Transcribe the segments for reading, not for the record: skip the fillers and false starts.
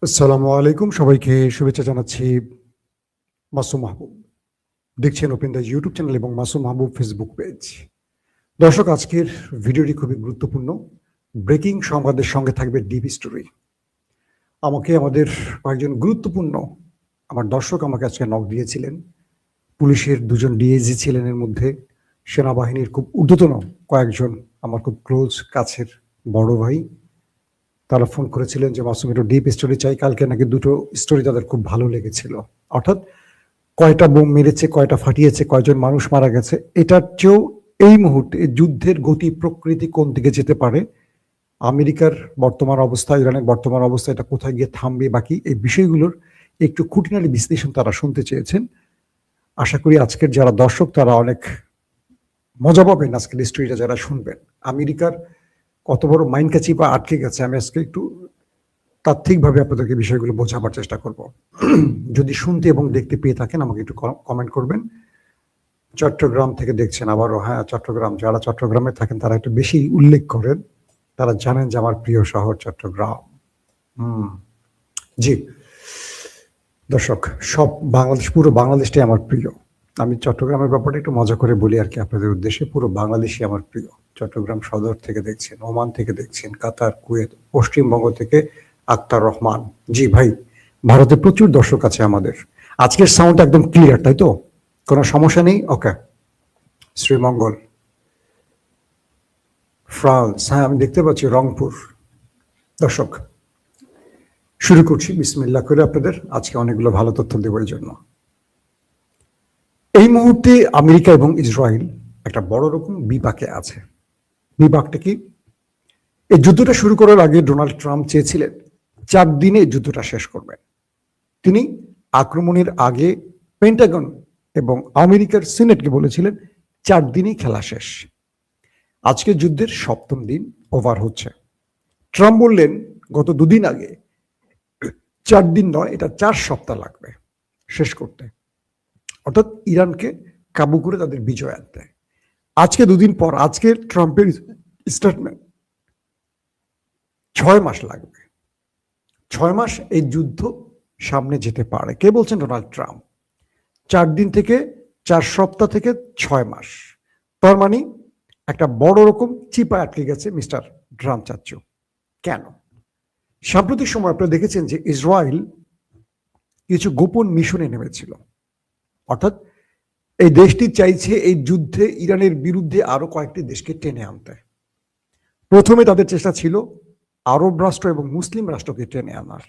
আসসালামু আলাইকুম, সবাইকে শুভেচ্ছা জানাচ্ছি। মাসুম মাহবুব দেখছেন ওপেন দ্য ইউটিউব চ্যানেল এবং মাসুম মাহবুব ফেসবুক পেজ। দর্শক, আজকের ভিডিওটি খুবই গুরুত্বপূর্ণ। ব্রেকিং সংবাদের সঙ্গে থাকবে ডিপ স্টোরি। আমাদের কয়েকজন গুরুত্বপূর্ণ আমার দর্শক আমাকে আজকে নক দিয়েছিলেন। পুলিশের দুজন ডিএজি ছিলেন, এর মধ্যে সেনাবাহিনীর খুব ঊর্ধ্বতন কয়েকজন আমার খুব ক্লোজ কাছের বড় ভাই। তারা ফোন করেছিলেন যে মাসুম একটু ডিপ স্টোরি চাই। কালকে নাকি দুটো স্টোরি তাদের খুব ভালো লেগেছিল, অর্থাৎ কয়টা বোম মেরেছে, কয়টা ফাটিয়েছে, কয়জন মানুষ মারা গেছে, এটার চেয়েও এই মুহূর্তে যুদ্ধের গতি প্রকৃতি কোন দিকে যেতে পারে, আমেরিকার বর্তমান অবস্থা, ইরানের বর্তমান অবস্থা, এটা কোথায় গিয়ে থামবে, বাকি এই বিষয়গুলোর একটু খুঁটিনাটি বিশ্লেষণ তারা শুনতে চেয়েছেন। আশা করি আজকের যারা দর্শক তারা অনেক মজা পাবেন আজকের স্টোরিটা যারা শুনবেন। আমেরিকার কত বড় মাইন্ড কাচিপা আটকে গেছে, আমি আজকে একটু তাত্ত্বিকভাবে আপনাদেরকে বিষয়গুলো বোঝাবার চেষ্টা করব। যদি শুনতে এবং দেখতে পেয়ে থাকেন আমাকে একটু কমেন্ট করবেন। চট্টগ্রাম থেকে দেখছেন আবারও, হ্যাঁ চট্টগ্রাম, যারা চট্টগ্রামে থাকেন তারা একটু বেশি উল্লেখ করেন, তারা জানেন যে আমার প্রিয় শহর চট্টগ্রাম। জি দর্শক, সব বাংলাদেশ, পুরো বাংলাদেশটাই আমার প্রিয়। আমি চট্টগ্রামের ব্যাপারটা একটু মজা করে বলি আর কি আপনাদের উদ্দেশ্যে। পুরো বাংলাদেশই আমার প্রিয়। চট্টগ্রাম সদর থেকে দেখছেন, ওমান থেকে দেখছেন, কাতার, কুয়েত, পশ্চিমবঙ্গ থেকে আক্তার রহমান। জি ভাই, ভারতে প্রচুর দর্শক আছে আমাদের। আজকের সাউন্ড একদম ক্লিয়ার, তাই তো? কোনো সমস্যা নেই? ওকে। শ্রীমঙ্গল, ফ্রান্স, হ্যাঁ আমি দেখতে পাচ্ছি রংপুর। দর্শক, শুরু করছি বিসমিল্লাহ করে আপনাদের আজকে অনেকগুলো ভালো তথ্য দেওয়ার জন্য। এই মুহূর্তে আমেরিকা এবং ইসরায়েল একটা বড় রকম বিপাকে আছে। বিপাকটা কি? এই যুদ্ধটা শুরু করার আগে ডোনাল্ড ট্রাম্প চেয়েছিলেন 4 দিনে যুদ্ধটা শেষ করবেন। তিনি আক্রমণের আগে পেন্টাগন এবং আমেরিকার সিনেটকে বলেছিলেন 4 দিনেই খেলা শেষ। আজকে যুদ্ধের 7ম দিন ওভার হচ্ছে। ট্রাম্প বললেন গত 2 দিন আগে 4 দিন নয়, এটা 4 সপ্তাহ লাগবে শেষ করতে, অর্থাৎ ইরানকে কাবু করে তাদের বিজয় আনতে। আজকে 2 দিন পর, আজকে ট্রাম্পের স্টেটমেন্ট 6 মাস লাগবে। 6 মাস এই যুদ্ধ সামনে যেতে পারে। কে বলছেন? Donald Trump. 4 দিন থেকে 4 সপ্তাহ থেকে 6 মাস, তার মানে একটা বড় রকম চিপা আটকে গেছে মিস্টার ট্রাম্প চাচ্চু। কেন? সাম্প্রতিক সময় আপনারা দেখেছেন যে ইসরায়েল কিছু গোপন মিশনে নেমেছিল, অর্থাৎ এই দেশটি চাইছে এই যুদ্ধে ইরানের বিরুদ্ধে আরো কয়েকটি দেশকে টেনে আনতে। প্রথমে তাদের চেষ্টা ছিল আরব রাষ্ট্র এবং মুসলিম রাষ্ট্রকে টেনে আনার,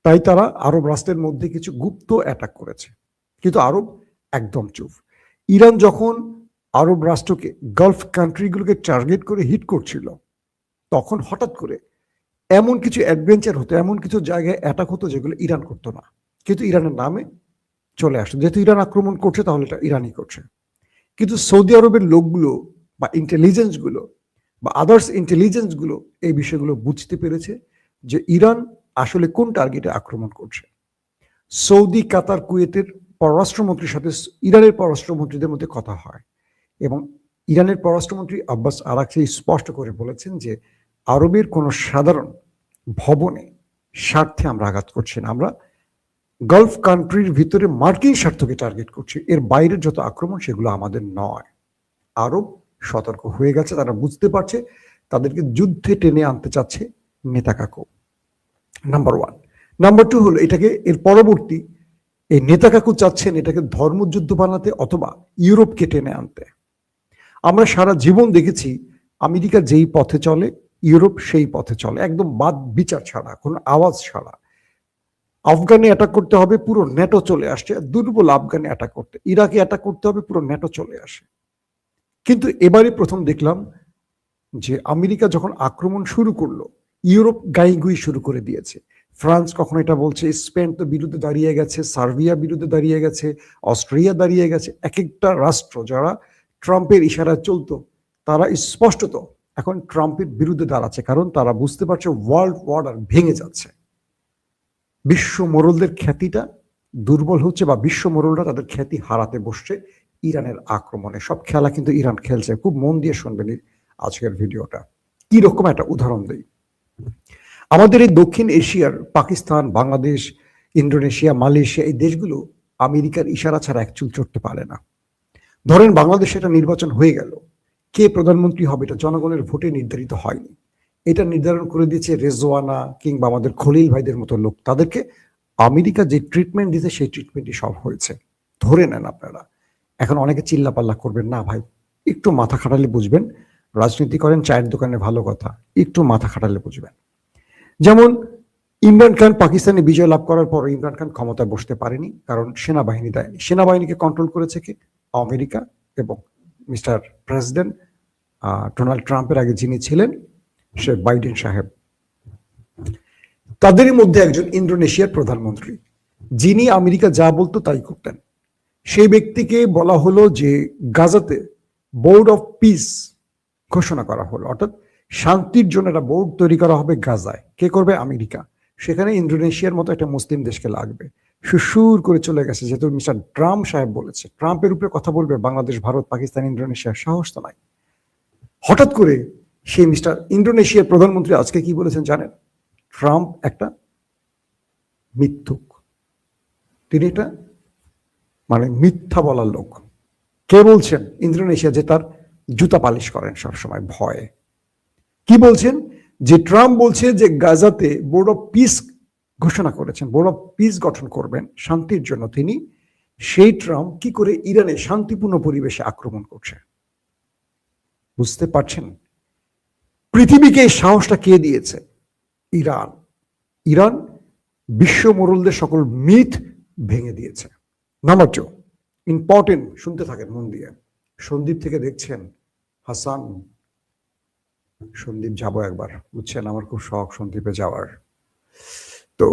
তাই তারা আরব রাষ্ট্রের মধ্যে কিছু গুপ্ত অ্যাটাক করেছে, কিন্তু আরব একদম চুপ। ইরান যখন আরব রাষ্ট্রকে, গালফ কান্ট্রিগুলোকে টার্গেট করে হিট করছিল, তখন হঠাৎ করে এমন কিছু অ্যাডভেঞ্চার হতো, এমন কিছু জায়গায় অ্যাটাক হতো যেগুলো ইরান করতো না, কিন্তু ইরানের নামে চলে আসতো। যেহেতু ইরান আক্রমণ করছে তাহলে এটা ইরানই করছে। কিন্তু সৌদি আরবের লোকগুলো বা ইন্টেলিজেন্সগুলো বা আদার্স ইন্টেলিজেন্সগুলো এই বিষয়গুলো বুঝতে পেরেছে যে ইরান আসলে কোন টার্গেটে আক্রমণ করছে। সৌদি, কাতার, কুয়েতের পররাষ্ট্রমন্ত্রীর সাথে ইরানের পররাষ্ট্রমন্ত্রীদের মধ্যে কথা হয় এবং ইরানের পররাষ্ট্রমন্ত্রী আব্বাস আরাকচি স্পষ্ট করে বলেছেন যে আরবের কোনো সাধারণ ভবনে স্বার্থে আমরা আঘাত করছি না, আমরা গালফ কান্ট্রির ভিতরে মার্কিন স্বার্থকে টার্গেট করছি, এর বাইরের যত আক্রমণ সেগুলো আমাদের নয়। আরব সতর্ক হয়ে গেছে, তারা বুঝতে পারছে তাদেরকে যুদ্ধে টেনে আনতে চাচ্ছে নেতাকাকু। নাম্বার 1। নাম্বার 2 হলো এটাকে, এর পরবর্তী এই নেতাকাকু চাচ্ছেন এটাকে ধর্মযুদ্ধ বানাতে অথবা ইউরোপকে টেনে আনতে। আমরা সারা জীবন দেখেছি আমেরিকা যেই পথে চলে ইউরোপ সেই পথে চলে, একদম বাদ বিচার ছাড়া, কোনো আওয়াজ ছাড়া। আফগানে অ্যাটাক করতে হবে, পুরো ন্যাটো চলে আসছে। দুর্বল আফগানে অ্যাটাক করতে, ইরাকে অ্যাটাক করতে হবে, পুরো ন্যাটো চলে আসে। কিন্তু এবারে প্রথম দেখলাম যে আমেরিকা যখন আক্রমণ শুরু করলো, ইউরোপ গাইগুই শুরু করে দিয়েছে। ফ্রান্স কখনো এটা বলছে, স্পেন তো বিরুদ্ধে দাঁড়িয়ে গেছে, সার্বিয়া বিরুদ্ধে দাঁড়িয়ে গেছে, অস্ট্রিয়া দাঁড়িয়ে গেছে। এক একটা রাষ্ট্র যারা ট্রাম্পের ইশারায় চলতো তারা স্পষ্টত এখন ট্রাম্পের বিরুদ্ধে দাঁড়াচ্ছে, কারণ তারা বুঝতে পারছে ওয়ার্ল্ড অর্ডার ভেঙে যাচ্ছে। বিশ্ব মোড়লদের খ্যাতিটা দুর্বল হচ্ছে বা বিশ্ব মোড়লরা তাদের খ্যাতি হারাতে বসছে ইরানের আক্রমণে। সব খেলা কিন্তু ইরান খেলছে। খুব মন দিয়ে শুনবেন আজকের ভিডিওটা। কি রকম একটা উদাহরণ দেই। আমাদের এই দক্ষিণ এশিয়ার পাকিস্তান, বাংলাদেশ, ইন্দোনেশিয়া, মালয়েশিয়া এই দেশগুলো আমেরিকার ইশারা ছাড়া এক চুল চড়তে পারে না। ধরেন বাংলাদেশে এটা নির্বাচন হয়ে গেল, কে প্রধানমন্ত্রী হবে এটা জনগণের ভোটে নির্ধারিত হয়নি, এটা নির্ধারণ করে দিয়েছে রেজওয়ানা কিংবা আমাদের খলিল ভাইদের মতো লোক। তাদেরকে আমেরিকা যে ট্রিটমেন্ট দিতে সেই ট্রিটমেন্টই সব হয়েছে। ধরে নেন আপনারা। এখন অনেকে চিল্লাপাল্লা করবেন, না ভাই একটু মাথা খাটালে বুঝবেন, রাজনীতি করেন চায়ের দোকানে ভালো কথা, একটু মাথা খাটালে বুঝবেন। যেমন ইমরান খান পাকিস্তানে বিজয় লাভ করার পর ইমরান খান ক্ষমতায় বসতে পারেনি, কারণ সেনাবাহিনী দেয়নি। সেনাবাহিনীকে কন্ট্রোল করেছে কি? আমেরিকা এবং মিস্টার প্রেসিডেন্ট ডোনাল্ড ট্রাম্পের আগে যিনি ছিলেন সে বাইডেন সাহেব। তাদেরই মধ্যে একজন ইন্দোনেশিয়ার প্রধানমন্ত্রী, যিনি আমেরিকা যা বলতো তাই করতেন। সেই ব্যক্তিকে বলা হলো যে গাজাতে বোর্ড অফ পিস ঘোষণা করা হলো, অর্থাৎ শান্তির জন্য একটা বোর্ড তৈরি করা হবে গাজায়। কে করবে? আমেরিকা। সেখানে ইন্দোনেশিয়ার মতো একটা মুসলিম দেশকে লাগবে। সুসুর করে চলে গেছে, যেহেতু মিস্টার ট্রাম্প সাহেব বলেছে। ট্রাম্পের উপরে কথা বলবে বাংলাদেশ, ভারত, পাকিস্তান, ইন্দোনেশিয়ার সাহস তো নাই। হঠাৎ করে সেই মিস্টার ইন্দোনেশিয়ার প্রধানমন্ত্রী আজকে কি বলেছেন জানেন? ট্রাম্প একটা মিথ্যুক, তিনি এটা মানে মিথ্যা বলার লোক। কে বলছেন? ইন্দোনেশিয়া, যে তার জুতা পালিশ করেন সবসময় ভয়ে। কি বলছেন? যে ট্রাম্প বলছে যে গাজাতে বোর্ড অফ পিস ঘোষণা করেছেন, বোর্ড অফ পিস গঠন করবেন শান্তির জন্য তিনি। সেই ট্রাম্প কি করে ইরানে শান্তিপূর্ণ পরিবেশে আক্রমণ করছে? বুঝতে পারছেন? পৃথিবীকে এই সাহসটা কে দিয়েছে? ইরান। ইরান বিশ্ব মোড়লদের সকল মিথ ভেঙে দিয়েছে। নাম্বার 2, ইম্পর্টেন্ট, শুনতে থাকেন মন দিয়ে। সন্দীপ থেকে দেখছেন, হাসান সন্দীপ যাবো একবার, বুঝছেন, আমার খুব শখ সন্দীপে যাওয়ার। তো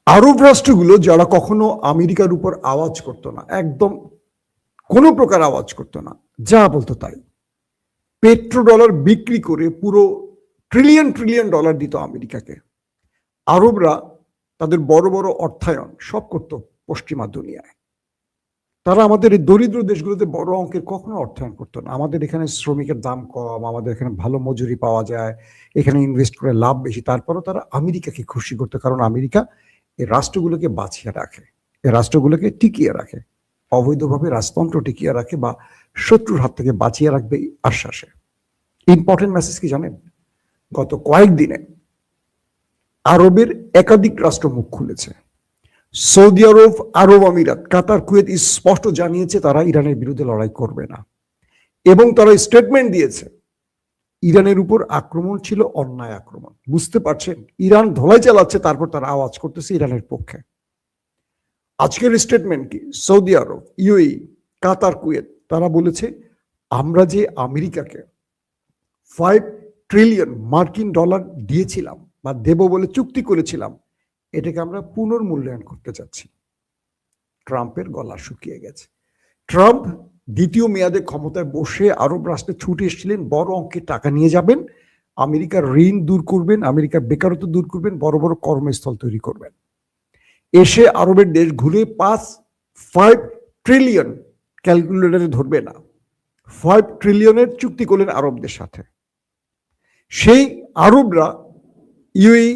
আরব রাষ্ট্রগুলো যারা কখনো আমেরিকার উপর আওয়াজ করতো না, একদম কোনো প্রকার আওয়াজ করতো না, যা বলতো তাই, পেট্রো ডলার বিক্রি করে পুরো ট্রিলিয়ন ট্রিলিয়ন ডলার দিত আমেরিকাকে। আরবরা তাদের বড় বড় অর্থায়ন সব করতো পশ্চিমা দুনিয়ায়। তারা আমাদের এই দরিদ্র দেশগুলোতে বড় অঙ্কের কখনো অর্থায়ন করতো না। আমাদের এখানে শ্রমিকের দাম কম, আমাদের এখানে ভালো মজুরি পাওয়া যায়, এখানে ইনভেস্ট করে লাভ বেশি, তারপরও তারা আমেরিকাকে খুশি করতো, কারণ আমেরিকা এই রাষ্ট্রগুলোকে বাঁচিয়ে রাখে, এই রাষ্ট্রগুলোকে টিকিয়ে রাখে, অবৈধভাবে রাজতন্ত্র টিকিয়ে রাখে বা শত্রুর হাত থেকে বাঁচিয়ে রাখবে এই আশ্বাসে। ইম্পর্টেন্ট মেসেজ কি জানেন? গত কয়েকদিনে আরবের একাধিক রাষ্ট্র মুখ খুলেছে। সৌদি আরব, আরব আমিরাত, কাতার, কুয়েত স্পষ্ট জানিয়েছে তারা ইরানের বিরুদ্ধে লড়াই করবে না, এবং তারা স্টেটমেন্ট দিয়েছে ইরানের উপর আক্রমণ ছিল অন্যায় আক্রমণ। বুঝতে পারছেন? ইরান ধোলাই চালাচ্ছে, তারপর তারা আওয়াজ করতেছে ইরানের পক্ষে। আজকের স্টেটমেন্ট কি? সৌদি আরব, ইউএই, কাতার, কুয়েত তারা বলেছে আমরা যে আমেরিকাকে 5 ট্রিলিয়ন মার্কিন ডলার দিয়েছিলাম বা দেব বলে চুক্তি করেছিলাম, এটাকে আমরা পুনর্মূল্যায়ন করতে চাচ্ছি। ট্রাম্পের গলা শুকিয়ে গেছে। ট্রাম্প দ্বিতীয় মেয়াদে ক্ষমতায় বসে আরব রাষ্ট্রে ছুটে এসেছিলেন, বড় অঙ্কের টাকা নিয়ে যাবেন, আমেরিকার ঋণ দূর করবেন, আমেরিকার বেকারত্ব দূর করবেন, বড় বড় কর্মস্থল তৈরি করবেন। এসে আরবের দেশ ঘুরে 5 ট্রিলিয়ন ক্যালকুলেটরে ধরবে না, 5 ট্রিলিয়নের চুক্তি করলেন আরবদের সাথে। সেই আরবরা, ইউএই,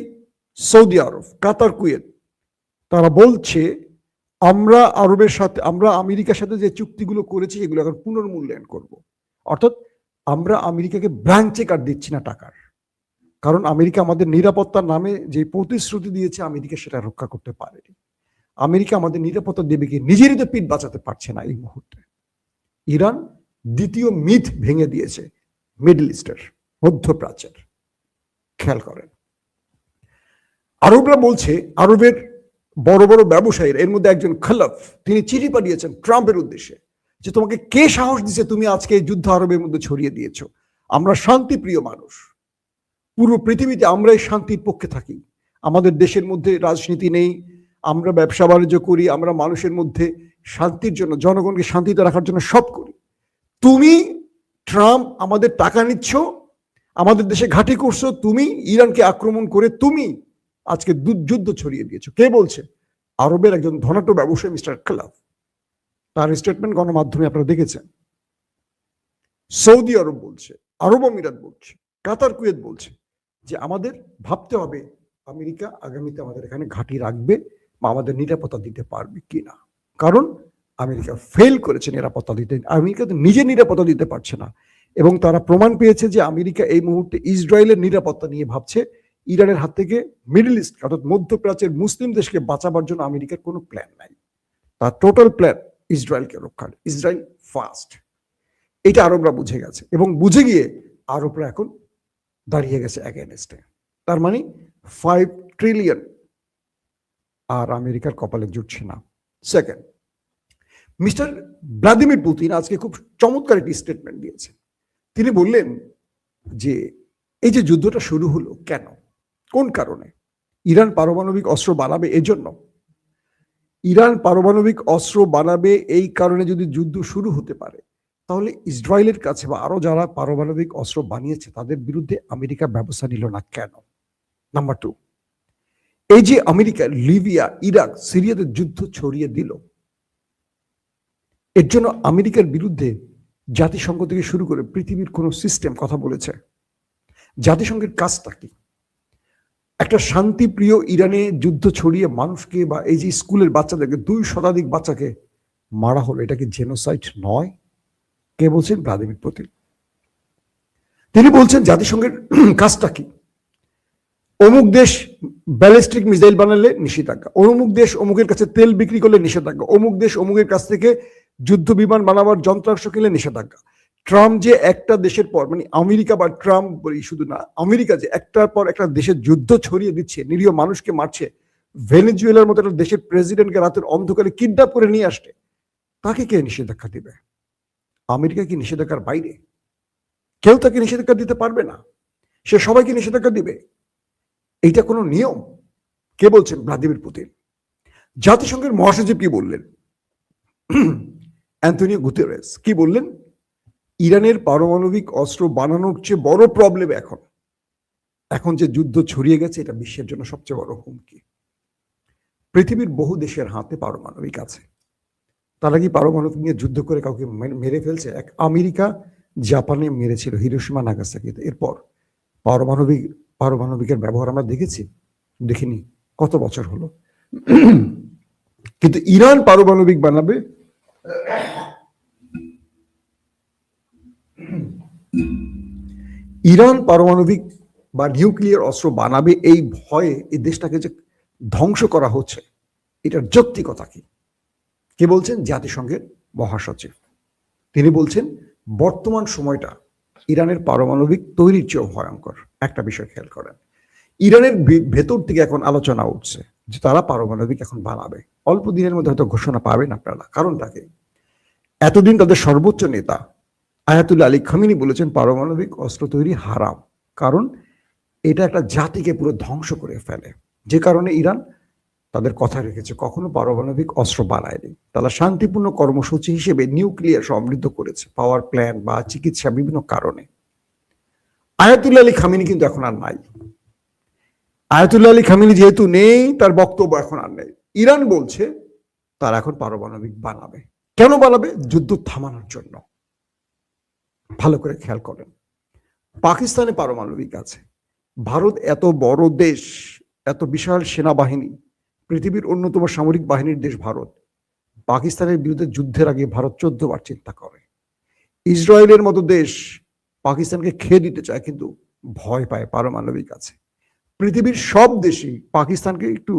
সৌদি আরব, কাতার, কুয়েত তারা বলছে আমরা আরবের সাথে, আমরা আমেরিকার সাথে যে চুক্তিগুলো করেছি এগুলো এখন পুনর্মূল্যায়ন করব। অর্থাৎ আমরা আমেরিকাকে ব্ল্যাঙ্ক চেক আর দিচ্ছি না টাকার, কারণ আমেরিকা আমাদের নিরাপত্তার নামে যে প্রতিশ্রুতি দিয়েছে আমেরিকা সেটা রক্ষা করতে পারেনি। আমেরিকা আমাদের নিরাপত্তা দেবে কি, নিজেরই তো পিঠ বাঁচাতে পারছে না এই মুহূর্তে। ইরান দ্বিতীয় মিথ ভেঙে দিয়েছে মিডল ইস্টের, মধ্যপ্রাচ্যের। খেয়াল করেন, আরবরা বলছে, আরবের বড় বড় ব্যবসায়ীরা, এর মধ্যে একজন খলফ, তিনি চিঠি পাঠিয়েছেন ট্রাম্পের উদ্দেশ্যে যে তোমাকে কে সাহস দিছে তুমি আজকে এই যুদ্ধ আরবের মধ্যে ছড়িয়ে দিয়েছো? আমরা শান্তিপ্রিয় মানুষ, পুরো পৃথিবীতে আমরাই শান্তির পক্ষে থাকি, আমাদের দেশের মধ্যে রাজনীতি নেই, আমরা ব্যবসা বাণিজ্য করি, আমরা মানুষের মধ্যে শান্তির জন্য, জনগণকে শান্তিতে রাখার জন্য সব করি। তুমি ট্রাম্প আমাদের টাকা নিচ্ছ, আমাদের দেশে ঘাঁটি করছো, তুমি ইরানকে আক্রমণ করে তুমি আজকে যুদ্ধ ছড়িয়ে দিয়েছো। কে বলছে? আরবের একজন ধনাঢ্য ব্যবসায়ী মিস্টার খলফ। তার স্টেটমেন্ট গণমাধ্যমে আপনারা দেখেছেন। সৌদি আরব বলছে, আরব আমিরাত বলছে, কাতার, কুয়েত বলছে যে আমাদের ভাবতে হবে আমেরিকা আগামীতে আমাদের এখানে ঘাঁটি রাখবে বা আমাদের নিরাপত্তা দিতে পারবে কিনা। কারণ আমেরিকা ফেল করেছে নিরাপত্তা দিতে, আমেরিকা তো নিজে নিরাপত্তা দিতে পারছে না, এবং তারা প্রমাণ পেয়েছে যে আমেরিকা এই মুহূর্তে ইসরায়েলের নিরাপত্তা নিয়ে ভাবছে। ইরানের হাত থেকে মিডল ইস্ট অর্থাৎ মধ্যপ্রাচ্যের মুসলিম দেশকে বাঁচাবার জন্য আমেরিকার কোনো প্ল্যান নাই। তার টোটাল প্ল্যান ইসরায়েলকে রক্ষার, ইসরায়েল ফার্স্ট। এটা আরবরা বুঝে গেছে, এবং বুঝে গিয়ে আরবরা এখন দাঁড়িয়ে গেছে এগেনস্টে। তার মানে 5 ট্রিলিয়ন আর আমেরিকার কপালে জুটছে না। সেকেন্ড, মিস্টার ভ্লাদিমির পুতিন আজকে খুব চমৎকার একটি স্টেটমেন্ট দিয়েছেন। তিনি বললেন যে এই যে যুদ্ধটা শুরু হলো কেন, কোন কারণে? ইরান পারমাণবিক অস্ত্র বানাবে এজন্য। ইরান পারমাণবিক অস্ত্র বানাবে এই কারণে যদি যুদ্ধ শুরু হতে পারে, তাহলে ইসরায়েলের কাছে বা আরো যারা পারমাণবিক অস্ত্র বানিয়েছে তাদের বিরুদ্ধে আমেরিকা ব্যবস্থা নিল না কেন? নাম্বার 2, এই যে আমেরিকা লিবিয়া, ইরাক, সিরিয়াতে যুদ্ধ ছড়িয়ে দিল, এর জন্য আমেরিকার বিরুদ্ধে জাতিসংঘ থেকে শুরু করে পৃথিবীর কোন সিস্টেম কথা বলেছে? জাতিসংঘের কাজটা কি? একটা শান্তিপ্রিয় ইরানে যুদ্ধ ছড়িয়ে মানুষকে বা এই যে স্কুলের বাচ্চাদেরকে 2 শতাধিক বাচ্চাকে মারা হলো, এটা কি জেনোসাইড নয়? কে বলছেন? Vladimir Putin. তিনি বলছেন জাতিসংঘের কাজটা কি? অমুক দেশ ব্যালিস্টিক মিসাইল বানালে নিষেধাজ্ঞা, অমুক দেশ অমুকের কাছে তেল বিক্রি করলে নিষেধাজ্ঞা, অমুক দেশ অমুকের কাছ থেকে যুদ্ধ বিমান বানাবার যন্ত্রাংশ কিনলে নিষেধাজ্ঞা। ট্রাম্প যে একটা দেশের পর, মানে আমেরিকা বা ট্রাম্প বলি শুধু না, আমেরিকা যে একটার পর একটা দেশের যুদ্ধ ছড়িয়ে দিচ্ছে, নিরীহ মানুষকে মারছে, ভেনেজুয়েলার মতো একটা দেশের প্রেসিডেন্টকে রাতের অন্ধকারে কিডন্যাপ করে নিয়ে আসছে, তাকে কে নিষেধাজ্ঞা দিবে? আমেরিকা কি নিষেধাজ্ঞার বাইরে? কেউ তাকে নিষেধাজ্ঞা দিতে পারবে না, সে সবাইকে নিষেধাজ্ঞা দিবে। এইটা কোনো নিয়ম? কে বলছেন? Vladimir Putin. জাতিসংঘের মহাসচিব কি বললেন? অ্যান্টনিও গুতেরেস কি বললেন? ইরানের পারমাণবিক অস্ত্র বানানোর চেয়ে বড় প্রবলেম এখন যে যুদ্ধ ছড়িয়ে গেছে, এটা বিশ্বের জন্য সবচেয়ে বড় হুমকি। পৃথিবীর বহু দেশের হাতে পারমাণবিক আছে, তারা কি পারমাণবিক নিয়ে যুদ্ধ করে কাউকে মেরে ফেলছে? এক আমেরিকা জাপানে মেরেছিল হিরোশিমা নাগাসাকিতে, এরপর পারমাণবিকের ব্যবহার আমরা দেখেছি? দেখিনি। কত বছর হলো? কিন্তু ইরান পারমাণবিক বানাবে, ইরান পারমাণবিক বা নিউক্লিয়ার অস্ত্র বানাবে এই ভয়ে এই দেশটাকে যে ধ্বংস করা হচ্ছে, এটার যৌক্তিকতা কি? কে বলছেন? জাতিসংঘের মহাসচিব। তিনি বলছেন বর্তমান সময়টা ইরানের পারমাণবিক তৈরির চেয়েও ভয়ঙ্কর। একটা বিষয় খেয়াল করেন, ইরানের ভেতর থেকে এখন আলোচনা উঠছে যে তারা পারমাণবিক এখন বানাবে। অল্প দিনের মধ্যে হয়তো ঘোষণা পাবেন আপনারা। কারণটাকে, এতদিন তাদের সর্বোচ্চ নেতা আয়াতুল্লাহ আলী খামিনি বলেছেন পারমাণবিক অস্ত্র তৈরি হারাম, কারণ এটা একটা জাতিকে পুরো ধ্বংস করে ফেলে। যে কারণে ইরান তাদের কথা রেখেছে, কখনো পারমাণবিক অস্ত্র বানায়নি। তারা শান্তিপূর্ণ কর্মসূচি হিসেবে নিউক্লিয়ার সমৃদ্ধ করেছে, পাওয়ার প্ল্যান্ট বা চিকিৎসা বিভিন্ন কারণে। আয়াতুল্লাহ আলী খামিনি কিন্তু এখন আর নাই। আয়াতুল্লাহ আলী খামিনি যেহেতু নেই, তার বক্তব্য এখন আর নেই। ইরান বলছে তারা এখন পারমাণবিক বানাবে। কেন বানাবে? যুদ্ধ থামানোর জন্য। ভালো করে খেয়াল করেন, পাকিস্তানে পারমাণবিক আছে, ভারত এত বড় দেশ, এত বিশাল সেনাবাহিনী, পৃথিবীর অন্যতম সামরিক বাহিনীর দেশ ভারত, পাকিস্তানের বিরুদ্ধে যুদ্ধের আগে ভারত 14 বার চিন্তা করে। ইসরায়েলের মতো দেশ পাকিস্তানকে খেয়ে দিতে চায়, কিন্তু ভয় পায় পারমাণবিক আছে। পৃথিবীর সব দেশই পাকিস্তানকে একটু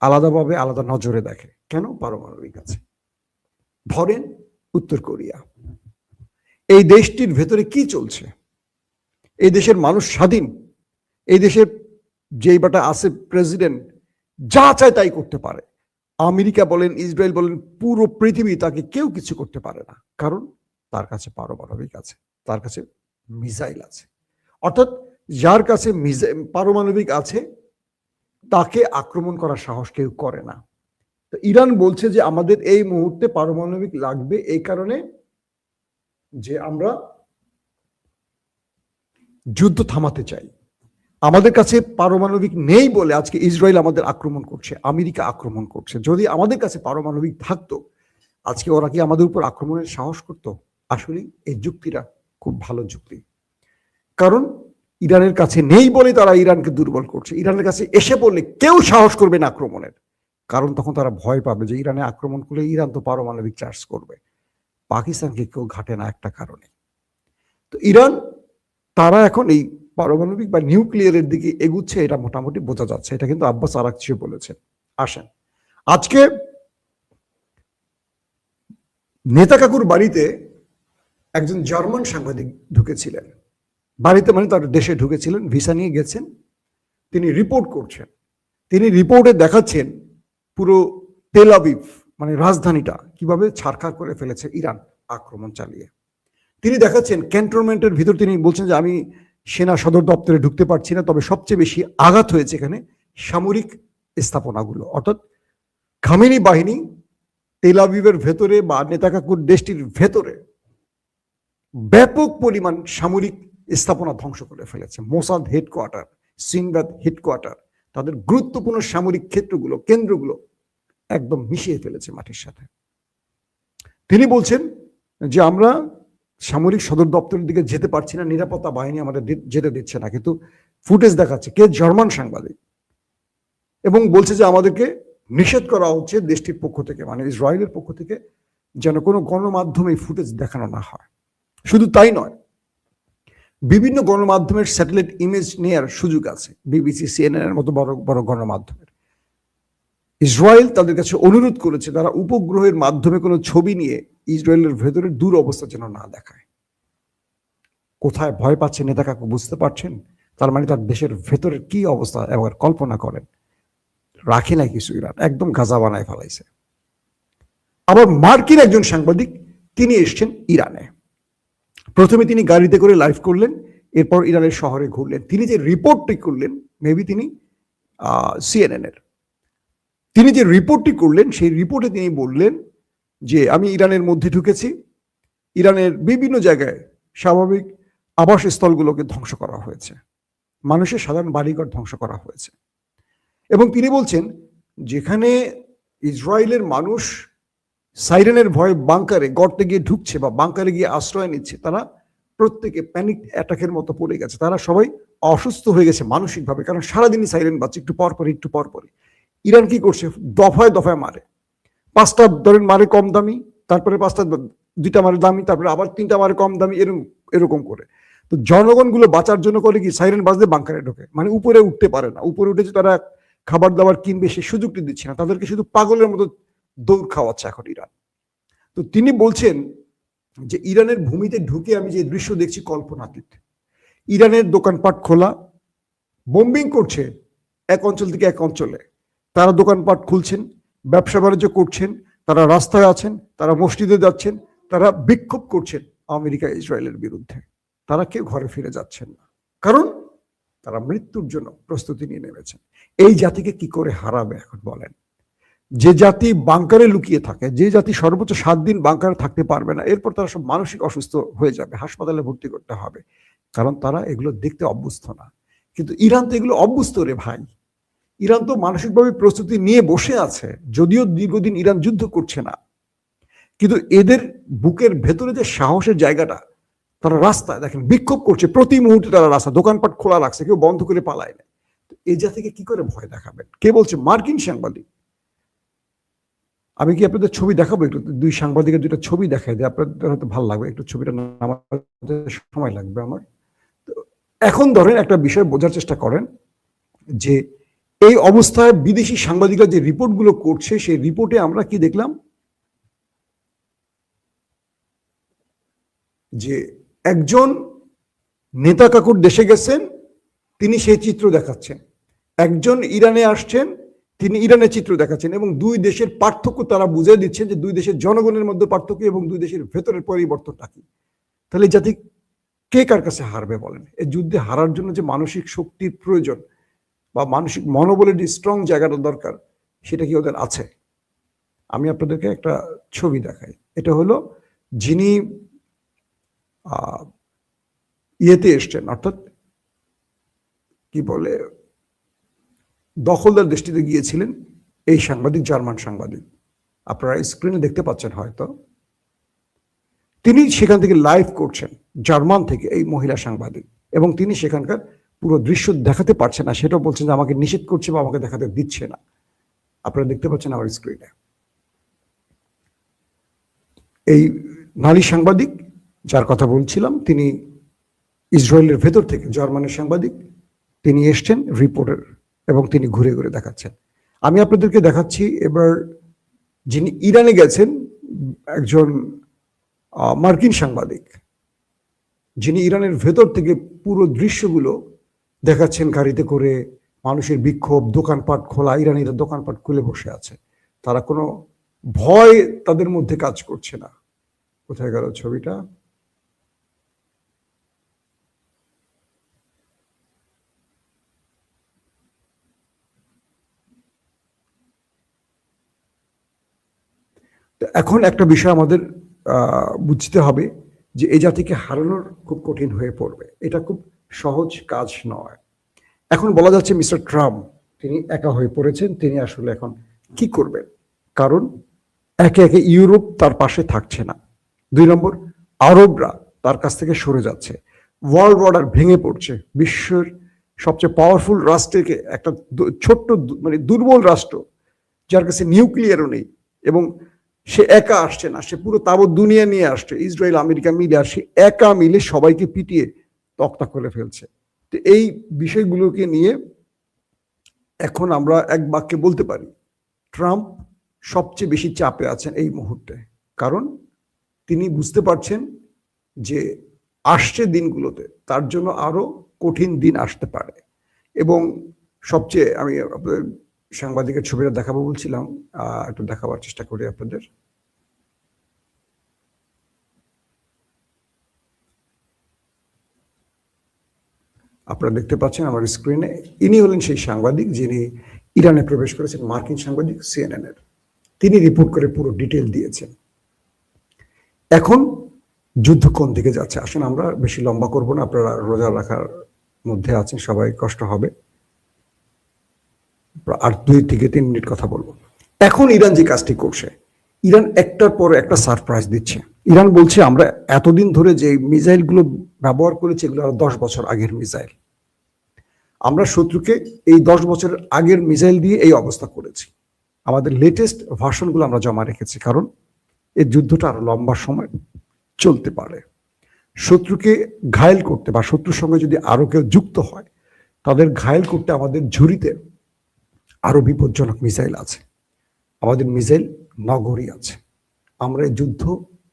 আলাদাভাবে আলাদা নজরে দেখে। কেন? পারমাণবিক আছে। ধরেন উত্তর কোরিয়া, এই দেশটির ভেতরে কি চলছে? এই দেশের মানুষ স্বাধীন, এই দেশের যেই বাটা আছে প্রেসিডেন্ট যা চায় তাই করতে পারে। আমেরিকা বলেন, ইসরায়েল বলেন, পুরো পৃথিবী তাকে কেউ কিছু করতে পারে না, কারণ তার কাছে পারমাণবিক আছে, তার কাছে মিসাইল আছে। অর্থাৎ যার কাছে পারমাণবিক আছে তাকে আক্রমণ করার সাহস কেউ করে না। তো ইরান বলছে যে আমাদের এই মুহূর্তে পারমাণবিক লাগবে এই কারণে যে আমরা যুদ্ধ থামাতে চাই। আমাদের কাছে পারমাণবিক নেই বলে আজকে ইসরায়েল আমাদের আক্রমণ করছে, আমেরিকা আক্রমণ করছে। যদি আমাদের কাছে পারমাণবিক থাকতো, আজকে ওরা কি আমাদের উপর আক্রমণের সাহস করতো? আসলে এই যুক্তিটা খুব ভালো যুক্তি, কারণ ইরানের কাছে নেই বলে তারা ইরানকে দুর্বল করছে। ইরানের কাছে এসে পড়লে কেউ সাহস করবে না আক্রমণের, কারণ তখন তারা ভয় পাবে যে ইরানে আক্রমণ করলে ইরান তো পারমাণবিক চার্জ করবে। পাকিস্তানকে কেউ ঘাটে না একটা কারণে। তো ইরান তারা এখন এই পারমাণবিক বা নিউক্লিয়ারের দিকে এগুচ্ছে, এটা মোটামুটি বোঝা যাচ্ছে। এটা কিন্তু আব্বাস আরাকচিও বলেছেন। আসেন, আজকে নেতা কাকুর বাড়িতে একজন জার্মান সাংবাদিক ঢুকেছিলেন। বাড়িতে মানে তার দেশে ঢুকেছিলেন, ভিসা নিয়ে গেছেন। তিনি রিপোর্ট করছেন। তিনি রিপোর্টে দেখাচ্ছেন পুরো তেল আবিব মানে রাজধানীটা কিভাবে ছারখার করে ফেলেছে ইরান আক্রমণ চালিয়ে। তিনি দেখাচ্ছেন ক্যান্টনমেন্টের ভিতর, তিনি বলছেন যে আমি সেনা সদর দপ্তরে ঢুকতে পারছি না, তবে সবচেয়ে বেশি আঘাত হয়েছে এখানে সামরিক স্থাপনাগুলো, অর্থাৎ খামেনি বাহিনী তেল আবিবের ভেতরে বা নেতাকাকুর দেশটির ভেতরে ব্যাপক পরিমাণ সামরিক স্থাপনা ধ্বংস করে ফেলেছে। মোসাদ হেডকোয়ার্টার, সিনবাদ হেডকোয়ার্টার, তাদের গুরুত্বপূর্ণ সামরিক ক্ষেত্রগুলো, কেন্দ্রগুলো একদম মিশিয়ে ফেলেছে মাটির সাথে। তিনি বলছেন যে আমরা সামরিক সদর দপ্তরের দিকে যেতে পারছি না, নিরাপত্তা বাহিনী আমাদের যেতে দিচ্ছে না। কিন্তু ফুটেজ দেখাচ্ছে, কে জার্মান সাংবাদিক, এবং বলছে যে আমাদেরকে নিষেধ করা হচ্ছে দেশটির পক্ষ থেকে, মানে ইসরায়েলের পক্ষ থেকে, যেন কোনো গণমাধ্যমে ফুটেজ দেখানো না হয়। শুধু তাই নয়, বিভিন্ন গণমাধ্যমের স্যাটেলাইট ইমেজ নেওয়ার সুযোগ আছে, বিবিসি, সিএনএন এর মতো বড় বড় গণমাধ্যমের। ইসরায়েল তাদের কাছে অনুরোধ করেছে তারা উপগ্রহের মাধ্যমে কোনো ছবি নিয়ে ইসরায়েলের ভেতরের দূর অবস্থা যেন না দেখায়। কোথায় ভয় পাচ্ছে নেতা কাকু বুঝতে পারছেন? তার মানে তার দেশের ভেতরের কি অবস্থা এবার কল্পনা করেন। রাখে না কিছু, ইরান একদম গাজা বানায় ফেলাইছে। আবার মার্কিন একজন সাংবাদিক, তিনি এসছেন ইরানে। প্রথমে তিনি গাড়িতে করে লাইভ করলেন, এরপর ইরানের শহরে ঘুরলেন। তিনি যে রিপোর্টটি করলেন, মেবি তিনি সিএনএন এর, তিনি যে রিপোর্টটি করলেন সেই রিপোর্টে তিনি বললেন যে আমি ইরানের মধ্যে ঢুকেছি, ইরানের বিভিন্ন জায়গায় স্বাভাবিক আবাসস্থলগুলোকে ধ্বংস করা হয়েছে, মানুষের সাধারণ বাড়িঘর ধ্বংস করা হয়েছে। এবং তিনি বলছেন যেখানে ইসরায়েলের মানুষ সাইরেনের ভয়ে বাংকারে গর্তে গিয়ে ঢুকছে বা বাংকারে গিয়ে আশ্রয় নিচ্ছে, তারা প্রত্যেকে প্যানিক অ্যাটাকের মতো পড়ে গেছে। তারা সবাই অসুস্থ হয়ে গেছে মানসিকভাবে, কারণ সারাদিনই সাইরেন বাজছে, একটু পর পরই একটু পর পরই। ইরান কি করছে, দফায় দফায় মারে। 5টা ধরেন মারে কম দামি, তারপরে 5টা 2টা মারে দামি, তারপরে আবার 3টা মারে কম দামি, এরকম করে। তো জনগণগুলো বাঁচার জন্য করে কি, সাইরেন বাজলে বাংকারে ঢোকে, মানে উপরে উঠতে পারে না। উপরে উঠেছে তারা খাবার দাবার কিনবে, সে সুযোগটি দিচ্ছে না, তাদেরকে শুধু পাগলের মতো দৌড় খাওয়াচ্ছে এখন ইরান। তো তিনি বলছেন যে ইরানের ভূমিতে ঢুকে আমি যে দৃশ্য দেখছি কল্পনাতীত। ইরানের দোকানপাট খোলা, বোম্বিং করছে এক অঞ্চল থেকে এক অঞ্চলে। তারা দোকানপাট খুলছেন, ব্যবসা বাণিজ্য করছেন, তারা রাস্তায় আছেন, তারা মসজিদে যাচ্ছেন, তারা বিক্ষোভ করছেন আমেরিকা ইসরায়েলের বিরুদ্ধে। তারা কেউ ঘরে ফিরে যাচ্ছেন না, কারণ তারা মৃত্যুর জন্য প্রস্তুতি নিয়ে নেমেছেন। এই জাতিকে কি করে হারাবে এখন বলেন? যে জাতি বাংকারে লুকিয়ে থাকে, যে জাতি সর্বোচ্চ 7 দিন বাংকারে থাকতে পারবে না, এরপর তারা সব মানসিক অসুস্থ হয়ে যাবে, হাসপাতালে ভর্তি করতে হবে, কারণ তারা এগুলো দেখতে অভ্যস্ত না। কিন্তু ইরান তো এগুলো অভ্যস্ত রে ভাই। ইরান তো মানসিকভাবে প্রস্তুতি নিয়ে বসে আছে, যদিও দীর্ঘদিন ইরান যুদ্ধ করছে না, কিন্তু এদের বুকের ভেতরে যে সাহসের জায়গাটা, তারা রাস্তায় দেখেন বিক্ষোভ করছে প্রতি মুহূর্তে, তারা রাস্তা দোকানপাট খোলা রাখছে, কেউ বন্ধ করে পালায় না। এই জাতিকে কি করে ভয় দেখাবেন? কে বলছে? মার্কিন সাংবাদিক। আমি কি আপনাদের ছবি দেখাবো? একটু 2 সাংবাদিকের 2টা ছবি দেখাই দিই, আপনাদের হয়তো ভালো লাগবে। একটু ছবিটা নামাতে সময় লাগবে আমার। তো এখন ধরেন একটা বিষয় বোঝার চেষ্টা করেন যে এই অবস্থায় বিদেশি সাংবাদিকরা যে রিপোর্টগুলো করছে, সেই রিপোর্টে আমরা কি দেখলাম যে একজন নেতা কাকুর দেশে গেছেন, তিনি সেই চিত্র দেখাচ্ছেন। একজন ইরানে আসছেন, তিনি ইরানের চিত্র দেখাচ্ছেন, এবং 2 দেশের পার্থক্য তারা বুঝিয়ে দিচ্ছেন যে 2 দেশের জনগণের মধ্যে পার্থক্য এবং 2 দেশের ভেতরের পরিবর্তনটা কি। তাহলে জাতি কে কার কাছে হারবে বলেন? এই যুদ্ধে হারার জন্য যে মানসিক শক্তির প্রয়োজন বা মানসিক মনোবলের যে স্ট্রং জায়গাটা দরকার, সেটা কি ওদের আছে? আমি আপনাদেরকে একটা ছবি দেখাই। এটা হলো যিনি ইয়েতে এসছেন, অর্থাৎ কি বলে, দখলদার দেশটিতে গিয়েছিলেন এই সাংবাদিক, জার্মান সাংবাদিক। আপনারা স্ক্রিনে দেখতে পাচ্ছেন হয়তো। তিনি সেখান থেকে লাইভ করছেন জার্মান থেকে, এই মহিলা সাংবাদিক। এবং তিনি সেখানকার পুরো দৃশ্য দেখাতে পারছে না, সেটাও বলছেন যে আমাকে নিষেধ করছে বা আমাকে দেখাতে দিচ্ছে না। আপনারা দেখতে পাচ্ছেন আমার স্ক্রিনে এই নারী সাংবাদিক যার কথা বলছিলাম, তিনি ইসরায়েলের ভেতর থেকে, জার্মানির সাংবাদিক, তিনি এসছেন রিপোর্টার এবং তিনি ঘুরে ঘুরে দেখাচ্ছেন। আমি আপনাদেরকে দেখাচ্ছি এবার যিনি ইরানে গেছেন, একজন মার্কিন সাংবাদিক, যিনি ইরানের ভেতর থেকে পুরো দৃশ্যগুলো দেখাচ্ছেন গাড়িতে করে, মানুষের বিক্ষোভ, দোকানপাট খোলা, ইরানিরা দোকানপাট খুলে বসে আছে, তারা কোনো ভয় তাদের মধ্যে কাজ করছে না। কোথায় গেল ছবিটা? এখন একটা বিষয় আমাদের বুঝতে হবে যে এই জাতিকে হারানোর খুব কঠিন হয়ে পড়বে, এটা খুব সহজ কাজ নয়। এখন বলা যাচ্ছে মিস্টার ট্রাম্প তিনি একা হয়ে পড়েছেন, তিনি আসলে এখন কি করবেন? কারণ একে একে ইউরোপ তার পাশে থাকছে না, 2 নম্বর আরবরা তার কাছ থেকে সরে যাচ্ছে, ওয়ার্ল্ড অর্ডার ভেঙে পড়ছে, বিশ্বের সবচেয়ে পাওয়ারফুল রাষ্ট্রকে একটা ছোট্ট মানে দুর্বল রাষ্ট্র যার কাছে নিউক্লিয়ারও নেই এবং সে একা আসছে না, সে পুরো তাবৎ দুনিয়া নিয়ে আসছে, ইসরায়েল আমেরিকা মিলে, আর সে একা মিলে সবাইকে পিটিয়ে তক্তা করে ফেলছে। তো এই বিষয়গুলোকে নিয়ে এখন আমরা এক বাক্যে বলতে পারি ট্রাম্প সবচেয়ে বেশি চাপে আছেন এই মুহূর্তে, কারণ তিনি বুঝতে পারছেন যে আসছে দিনগুলোতে তার জন্য আরো কঠিন দিন আসতে পারে। এবং সবচেয়ে আমি আপনাদের সাংবাদিকের ছবিটা দেখাবো বলছিলাম, একটু দেখাবার চেষ্টা করি আপনাদের। আপনারা দেখতে পাচ্ছেন আমার স্ক্রিনে, ইনি হলেন সেই সাংবাদিক যিনি ইরানে প্রবেশ করেছেন, মার্কিন সাংবাদিক CNN এর। তিনি রিপোর্ট করে পুরো ডিটেল দিয়েছেন। এখন যুদ্ধ কোন দিকে যাচ্ছে আসেন আমরা বেশি লম্বা করব না, আপনারা রোজা রাখার মধ্যে আছেন, সবাই কষ্ট হবে, আর 2 থেকে 3 মিনিট কথা বলবো। এখন ইরান যে কাজটি করছে, ইরান একটার পর একটা সারপ্রাইজ দিচ্ছে। ইরান বলছে আমরা এতদিন ধরে যে মিসাইলগুলো ব্যবহার করেছি এগুলো 10 বছর আগের মিসাইল, আমরা শত্রুকে এই 10 বছর আগের মিসাইল দিয়ে এই অবস্থা করেছি, আমাদের লেটেস্ট ভার্সনগুলো আমরা জমা রেখেছি, কারণ এই যুদ্ধটা আরো লম্বা সময় চলতে পারে। শত্রুকে ঘায়েল করতে বা শত্রুর সঙ্গে যদি আরো কেউ যুক্ত হয় তাদের ঘায়েল করতে আমাদের ঝুড়িতে আরো বিপজ্জনক মিসাইল আছে, আমাদের মিসাইল নগরী আছে। আমরা এই যুদ্ধ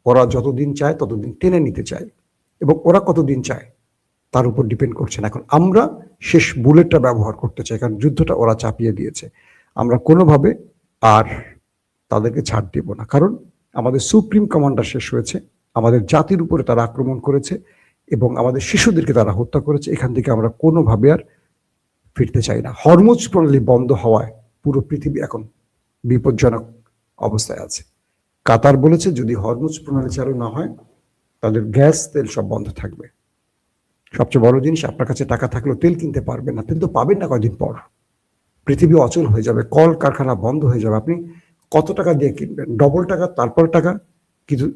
ওরা যতদিন চায় ততদিন টেনে নিতে চাই, এবং ওরা কতদিন চায় তার উপর ডিপেন্ড করছে না। এখন আমরা শেষ বুলেটটা ব্যবহার করতে চাই, কারণ যুদ্ধটা ওরা চাপিয়ে দিয়েছে, আমরা কোনোভাবে আর তাদেরকে ছাড় দেব না, কারণ আমাদের সুপ্রিম কমান্ডার শেষ হয়েছে, আমাদের জাতির উপরে তারা আক্রমণ করেছে এবং আমাদের শিশুদেরকে তারা হত্যা করেছে। এখান থেকে আমরা কোনোভাবে আর ফিরতে চাই না। হরমুজ প্রণালী বন্ধ হওয়ায় পুরো পৃথিবী এখন বিপজ্জনক অবস্থায় আছে। কাতার বলেছে যদি হরমুজ প্রণালী চালু না হয় তাদের গ্যাস তেল সব বন্ধ থাকবে। সবচেয়ে বড় জিনিস, আপনার কাছে টাকা থাকলেও তেল কিনতে পারবেন না, তেল তো পাবেন না কয়দিন পর, পৃথিবী অচল হয়ে যাবে, কল কারখানা বন্ধ হয়ে যাবে, আপনি কত টাকা দিয়ে কিনবেন? ডবল টাকা, তারপর টাকা। কিন্তু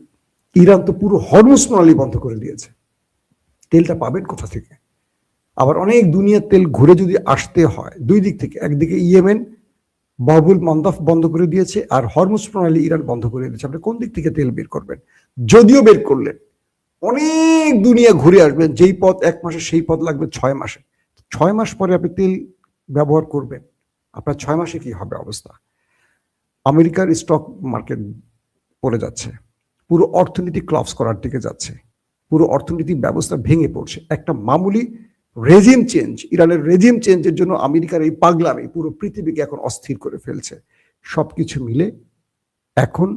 ইরান তো পুরো হরমুজ প্রণালী বন্ধ করে দিয়েছে, তেলটা পাবেন কোথা থেকে? আবার অনেক দুনিয়ার তেল ঘুরে যদি আসতে হয় 2 দিক থেকে, একদিকে ইয়েমেন বাবুল মান্দাফ বন্ধ করে দিয়েছে আর হরমুজ প্রণালী ইরান বন্ধ করে দিয়েছে, আপনি কোন দিক থেকে তেল বের করবেন? যদিও বের করলেন অনেক দুনিয়া ঘুরে আসবেন, যেই পথ 1 মাসে সেই পথ লাগবে 6 মাসে, 6 মাস পরে আপনি তেল ব্যবহার করবেন, আপনার 6 মাসে কি হবে অবস্থা? আমেরিকার স্টক মার্কেট পড়ে যাচ্ছে, পুরো অর্থনীতি ক্লাপস করার দিকে যাচ্ছে, পুরো অর্থনীতি ব্যবস্থা ভেঙে পড়ছে। একটা মামুলি রেজিম চেঞ্জ, ইরানের রেজিম চেঞ্জের জন্য আমেরিকার এই পাগলামি পুরো পৃথিবীকে এখন অস্থির করে ফেলছে। সবকিছু মিলে এখন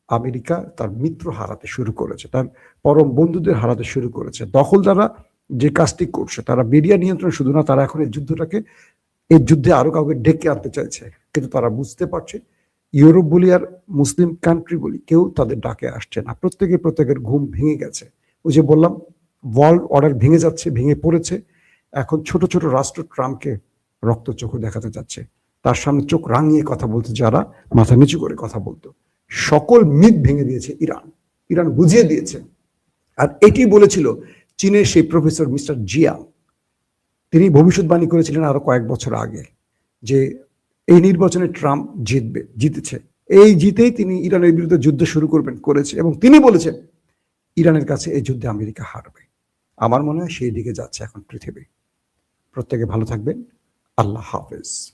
আমেরিকা তার মিত্র হারাতে শুরু করেছে, তার পরম বন্ধুদের হারাতে শুরু করেছে। দখলদাররা যে কাজটি করছে, তারা মিডিয়া নিয়ন্ত্রণ শুধু না, তারা এখন এই যুদ্ধে আরো কাউকে ডেকে আনতে চাইছে, কিন্তু তারা বুঝতে পারছে ইউরোপ বলি আর মুসলিম কান্ট্রি বলি কেউ তাদের ডাকে আসছে না, প্রত্যেকের ঘুম ভেঙে গেছে। ওই যে বললাম ওয়ার্ল্ড অর্ডার ভেঙে যাচ্ছে, ভেঙে পড়েছে। এখন ছোট ছোট রাষ্ট্র ট্রাম্পকে রক্ত চক্ষু দেখাতে যাচ্ছে, তার সামনে চোখ রাঙিয়ে কথা বলতে যারা মাথা নিচু করে কথা বলতো, সকল মিথ ভেঙে দিয়েছে ইরান বুঝিয়ে দিয়েছে। আর এটি বলেছিল চীনের সেই প্রফেসর মিস্টার জিয়াং, তিনি ভবিষ্যৎবাণী করেছিলেন আরো কয়েক বছর আগে যে এই নির্বাচনে ট্রাম্প জিতেছে, এই জিতেই তিনি ইরানের বিরুদ্ধে যুদ্ধ শুরু করেছে, এবং তিনি বলেছেন ইরানের কাছে এই যুদ্ধে আমেরিকা হারবে। আমার মনে হয় সেই দিকে যাচ্ছে এখন পৃথিবী। প্রত্যেকে ভালো থাকবেন। আল্লাহ হাফেজ।